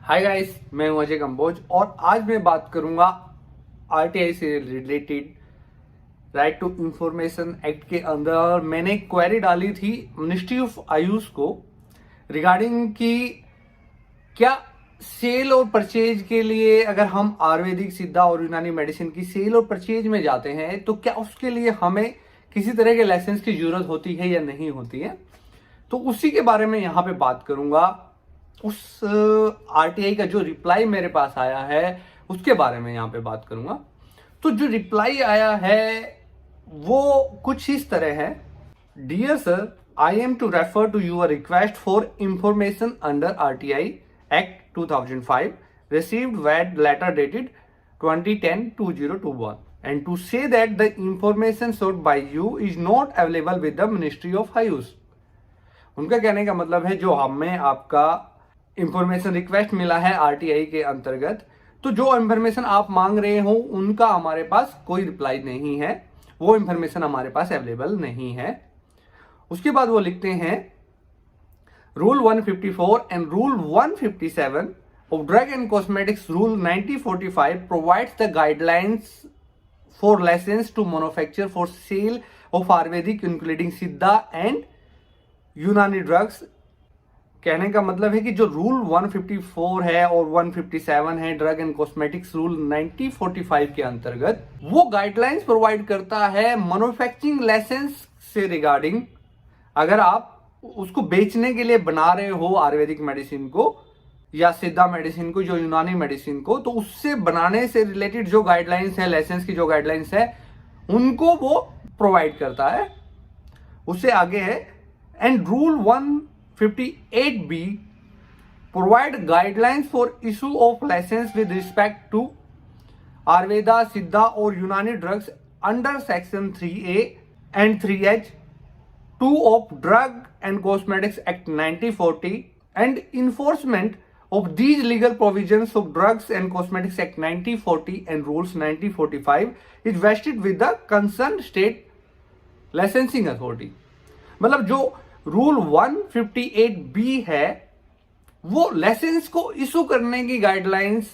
Hi guys, मैं हूं अजय कंबोज और आज मैं बात करूंगा आरटीआई से related right to information act के अंदर। मैंने एक क्वेरी डाली थी मिनिस्ट्री ऑफ आयुष को रिगार्डिंग कि क्या सेल और परचेज के लिए अगर हम आयुर्वेदिक, सिद्धा और यूनानी मेडिसिन की सेल और परचेज में जाते हैं तो क्या उसके लिए हमें किसी तरह के लाइसेंस की जरूरत होती है या नहीं होती है। तो उसी के बारे में यहाँ पे बात करूंगा। उस आरटीआई का जो रिप्लाई मेरे पास आया है उसके बारे में यहाँ पे बात करूंगा। तो जो रिप्लाई आया है वो कुछ इस तरह है। Dear sir, I am to refer to your request for information under RTI act 2005 received with letter dated 2010-2021 and to say that the information sought by you is not available with the Ministry of Ayush। उनका कहने का मतलब है जो हमें आपका information request मिला है आरटीआई के अंतर्गत, तो जो इंफॉर्मेशन आप मांग रहे हो उनका हमारे पास कोई रिप्लाई नहीं है, वो इंफॉर्मेशन हमारे पास अवेलेबल नहीं है। उसके बाद वो लिखते हैं rule 154 and rule 157 of Drug and Cosmetics Rule 1945 provides the guidelines for license to manufacture for sale of Ayurvedic including Siddha and यूनानी ड्रग्स। कहने का मतलब है कि जो रूल 154 है और 157 है ड्रग एंड कॉस्मेटिक्स रूल 1945 के अंतर्गत, वो गाइडलाइंस प्रोवाइड करता है मैन्युफैक्चरिंग लाइसेंस से रिगार्डिंग। अगर आप उसको बेचने के लिए बना रहे हो आयुर्वेदिक मेडिसिन को या सिद्धा मेडिसिन को, जो यूनानी मेडिसिन को, तो उससे बनाने से रिलेटेड जो गाइडलाइंस है, लाइसेंस की जो गाइडलाइंस है, उनको वो प्रोवाइड करता है। उससे आगे है and rule 158b provide guidelines for issue of license with respect to Ayurveda, Siddha or Unani drugs under section 3A and 3H 2 of Drug and Cosmetics Act 1940 and enforcement of these legal provisions of Drugs and Cosmetics Act 1940 and rules 1945 is vested with the concerned state licensing authority। मतलब जो rule 158B है वो licence को issue करने की guidelines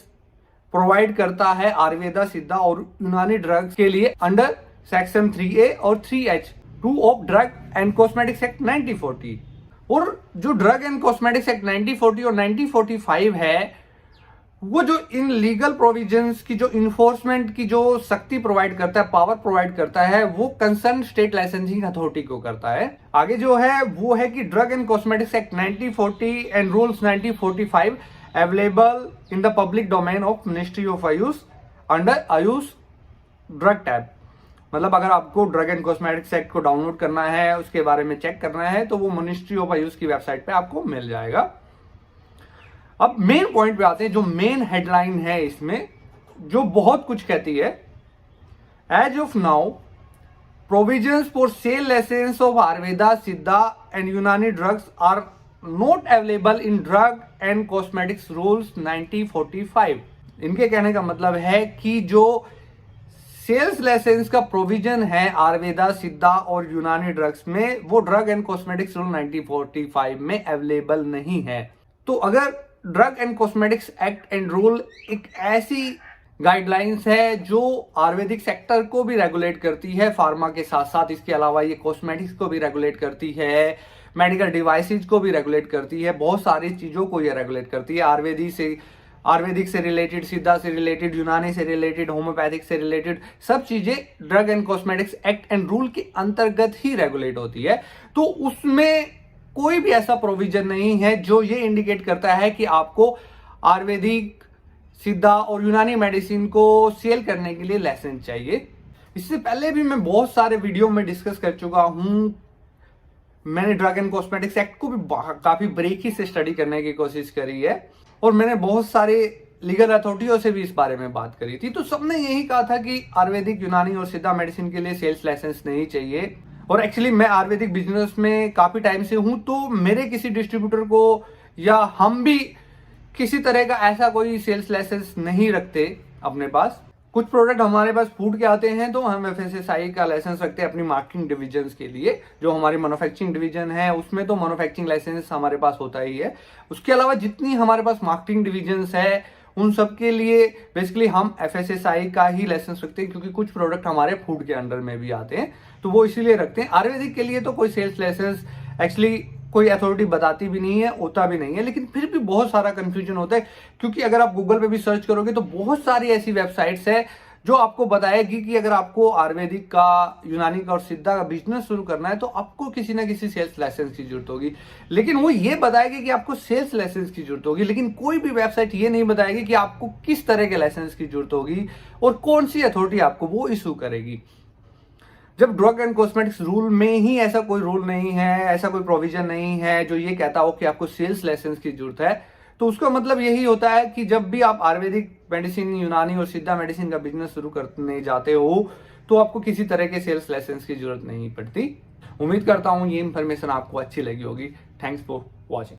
provide करता है आयुर्वेदा, सिद्धा और यूनानी ड्रग्स के लिए अंडर सेक्शन 3A और 3H 2 of drug and cosmetics act 1940। और जो ड्रग एंड कॉस्मेटिक्स एक्ट 1940 और 1945 है वो जो इन लीगल प्रोविजंस की जो इन्फोर्समेंट की जो शक्ति प्रोवाइड करता है, पावर प्रोवाइड करता है, वो कंसर्न स्टेट लाइसेंसिंग अथॉरिटी को करता है। आगे जो है वो है कि drug and cosmetics act 1940 and rules 1945 available in the public domain of ministry of Ayush under Ayush drug tab. मतलब अगर आपको ड्रग एंड कॉस्मेटिक्स एक्ट को डाउनलोड करना है, उसके बारे में चेक करना है, तो वो मिनिस्ट्री ऑफ आयुष की वेबसाइट पे आपको मिल जाएगा। अब मेन पॉइंट पे आते हैं। जो मेन हेडलाइन है इसमें जो बहुत कुछ कहती है, as of now provisions for sale licence of Ayurveda, Siddha and Unani drugs are not available in drug and cosmetics rules 1945। इनके कहने का मतलब है कि जो सेल्स लाइसेंस का प्रोविजन है आयुर्वेदा, सिद्धा और यूनानी ड्रग्स में, वो ड्रग एंड कॉस्मेटिक्स रूल 1945 में अवेलेबल नहीं है। तो अगर drug and cosmetics act and rule एक ऐसी गाइडलाइंस है जो आयुर्वेदिक सेक्टर को भी रेगुलेट करती है फार्मा के साथ साथ, इसके अलावा ये कॉस्मेटिक्स को भी रेगुलेट करती है, मेडिकल डिवाइसेज को भी रेगुलेट करती है, बहुत सारी चीजों को ये रेगुलेट करती है। आयुर्वेदिक से रिलेटेड, सिद्धा से रिलेटेड, यूनानी से रिलेटेड, होम्योपैथिक से रिलेटेड सब चीजें drug and cosmetics act and rule के अंतर्गत ही रेगुलेट होती है। तो उसमें कोई भी ऐसा प्रोविजन नहीं है जो ये इंडिकेट करता है कि आपको आयुर्वेदिक, सिद्धा और यूनानी मेडिसिन को सेल करने के लिए लाइसेंस चाहिए। इससे पहले भी मैं बहुत सारे वीडियो में डिस्कस कर चुका हूं। मैंने ड्रग एंड कॉस्मेटिक्स एक्ट को भी काफी बारीकी से स्टडी करने की कोशिश करी है और मैंने बहुत सारे लीगल अथॉरिटियों से भी इस बारे में बात करी थी। तो सबने यही कहा था कि आयुर्वेदिक, यूनानी और सिद्धा मेडिसिन के लिए सेल्स लाइसेंस नहीं चाहिए। और एक्चुअली मैं आयुर्वेदिक बिजनेस में काफी टाइम से हूं, तो मेरे किसी डिस्ट्रीब्यूटर को या हम भी किसी तरह का ऐसा कोई सेल्स लाइसेंस नहीं रखते अपने पास। कुछ प्रोडक्ट हमारे पास फूड के आते हैं तो हम एफएसएसआई का लाइसेंस रखते हैं अपनी मार्केटिंग डिवीजन के लिए। जो हमारी मैन्युफैक्चरिंग डिवीजन है उसमें तो मैन्युफैक्चरिंग लाइसेंस हमारे पास होता ही है। उसके अलावा जितनी हमारे पास मार्केटिंग डिवीजन है उन सब के लिए बेसिकली हम एफएसएसआई का ही लाइसेंस रखते हैं, क्योंकि कुछ प्रोडक्ट हमारे फूड के अंडर में भी आते हैं तो वो इसीलिए रखते हैं। आयुर्वेदिक के लिए तो कोई सेल्स लाइसेंस एक्चुअली कोई अथॉरिटी बताती भी नहीं है, होता भी नहीं है, लेकिन फिर भी बहुत सारा कंफ्यूजन होता है। क्योंकि अगर आप गूगल पे भी सर्च करोगे तो बहुत सारी ऐसी वेबसाइट्स है जो आपको बताएगी कि अगर आपको आयुर्वेदिक का, यूनानी का और सिद्धा का बिजनेस शुरू करना है तो आपको किसी ना किसी सेल्स लाइसेंस की जरूरत होगी। लेकिन वो ये बताएगी कि आपको सेल्स लाइसेंस की जरूरत होगी, लेकिन कोई भी वेबसाइट ये नहीं बताएगी कि आपको किस तरह के लाइसेंस की जरूरत होगी और कौन सी अथॉरिटी आपको वो इशू करेगी। जब ड्रग एंड कॉस्मेटिक्स रूल में ही ऐसा कोई रूल नहीं है, ऐसा कोई प्रोविजन नहीं है जो ये कहता हो कि आपको सेल्स लाइसेंस की जरूरत है, तो उसका मतलब यही होता है कि जब भी आप आयुर्वेदिक मेडिसिन, यूनानी और सिद्धा मेडिसिन का बिजनेस शुरू करने जाते हो तो आपको किसी तरह के सेल्स लाइसेंस की जरूरत नहीं पड़ती। उम्मीद करता हूं ये इंफॉर्मेशन आपको अच्छी लगी होगी। Thanks for watching.